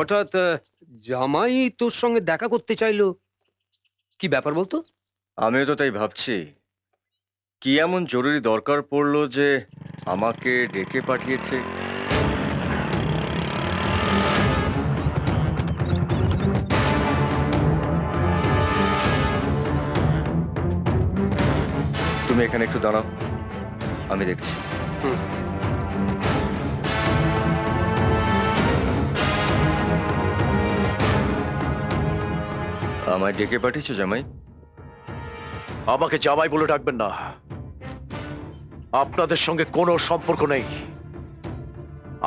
হঠাৎ জামাই তোর সঙ্গে দেখা করতে চাইলো, কি ব্যাপার বলতো? আমিও তো তাই ভাবছি, কি এমন জরুরি দরকার পড়লো যে আমাকে ডেকে পাঠিয়েছে। তুমি এখানে একটু দাঁড়াও, আমি দেখছি। হুম। আমায় ডেকে পাঠিয়েছো জামাই? আমাকে জামাই বলে ডাকবেন না। আপনাদের সঙ্গে কোনো সম্পর্ক নেই।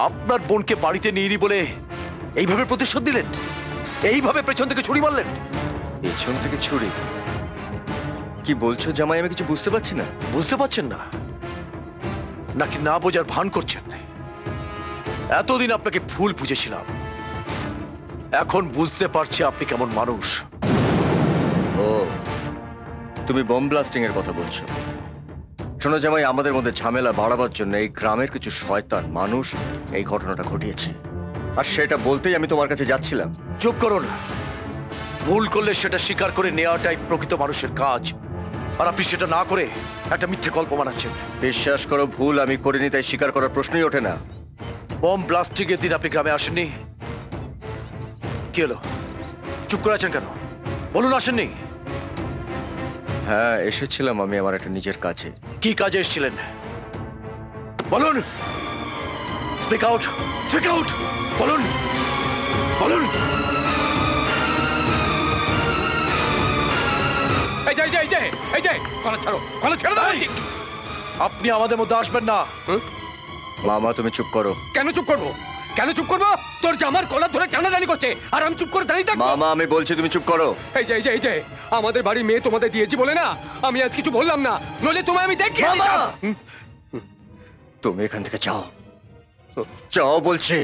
আপনার বোনকে বাড়িতে নিয়ে বলে এইভাবে প্রতিশোধ দিলেন, এইভাবে পেছন থেকে ছুরি মারলেন। পেছন থেকে ছুরি? কি বলছো জামাই, আমি কিছু বুঝতে পারছি না। বুঝতে পারছেন না নাকি না বোঝার ভান করছেন? এতদিন আপনাকে ভুল বুঝেছিলাম, এখন বুঝতে পারছি আপনি কেমন মানুষ। ও, তুমি বম ব্লাস্টিং এর কথা বলছো? শোনো জামাই, আমাদের মধ্যে ঝামেলা বাড়াবার জন্য এই গ্রামের কিছু শয়তান মানুষ এই ঘটনাটা ঘটিয়েছে, আর সেটা বলতেই আমি তোমার কাছে যাচ্ছিলাম। চুপ করুন। ভুল করলে সেটা স্বীকার করে নেওয়াটাই প্রকৃত মানুষের কাজ, আর আপনি সেটা না করে একটা মিথ্যে গল্প বানাচ্ছেন। বিশ্বাস করো, ভুল আমি করিনি, তাই স্বীকার করার প্রশ্নই ওঠে না। বম ব্লাস্টিং এর দিন আপনি গ্রামে আসেননি? কি হলো, চুপ করে আছেন কেন? বলুন আসেননি। হ্যাঁ, এসেছিলাম আমি আমার একটা নিজের কাছে। কি কাজে এসেছিলেন বলুন? স্পিক আউট, স্পিক আউট, বলুন, বলুন। এই যে এই যে এই যে এই যে কলা ছাড়ো, কলা ছেড়ে দাও বলছি। আপনি আমাদের মধ্যে আসবেন না। মামা তুমি চুপ করো। কেন চুপ করবো? কেন চুপ করবো? তোর জামার কলা ধরে টানাটানি করছে আর আমি চুপ করে দাঁড়িয়ে থাকবো? মামা আমি বলছি তুমি চুপ করো। এই যে এই যে এই যে আমাদের বাড়ির মেয়ে তোমাদের দিয়েছি বলে না আমি আজ কিছু বললাম না, নইলে তোমায় আমি দেখি। মামা! তুমি এখান থেকে যাও, যাও বলছি।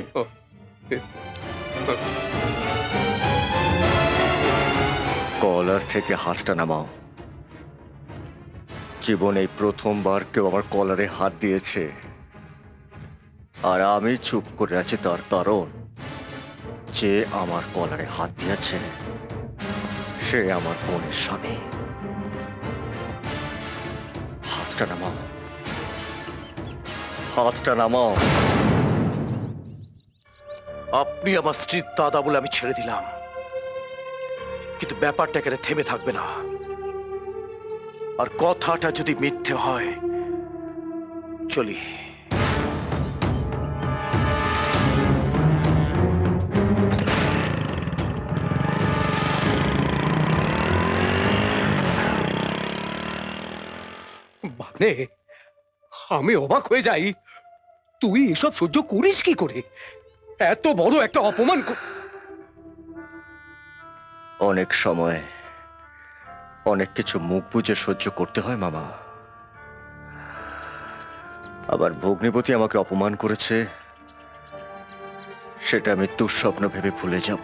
কলার থেকে হাতটা নামাও। জীবনে এই প্রথমবার কেউ আমার কলারে হাত দিয়েছে, আর আমি চুপ করে আছি তার কারণ, যে আমার কলারে হাত দিয়েছে সে আমার বোনের স্বামী। হাতটা নামাও, হাতটা নামাও। আপনি আমার স্ত্রীর দাদা বলে আমি ছেড়ে দিলাম, কিন্তু ব্যাপারটা এখানে থেমে থাকবে না। আর কথাটা যদি মিথ্যে হয়, চলি। মানে আমি অবাক হয়ে যাই, তুই এসব সহ্য করিস কি করে? এত বড় একটা অপমান অনেক সময় অনেক কিছু মুখ বুজে সহ্য করতে হয় মামা। আবার ভগ্নিপতি আমাকে অপমান করেছে, সেটা আমি দুঃস্বপ্ন ভেবে ভুলে যাব।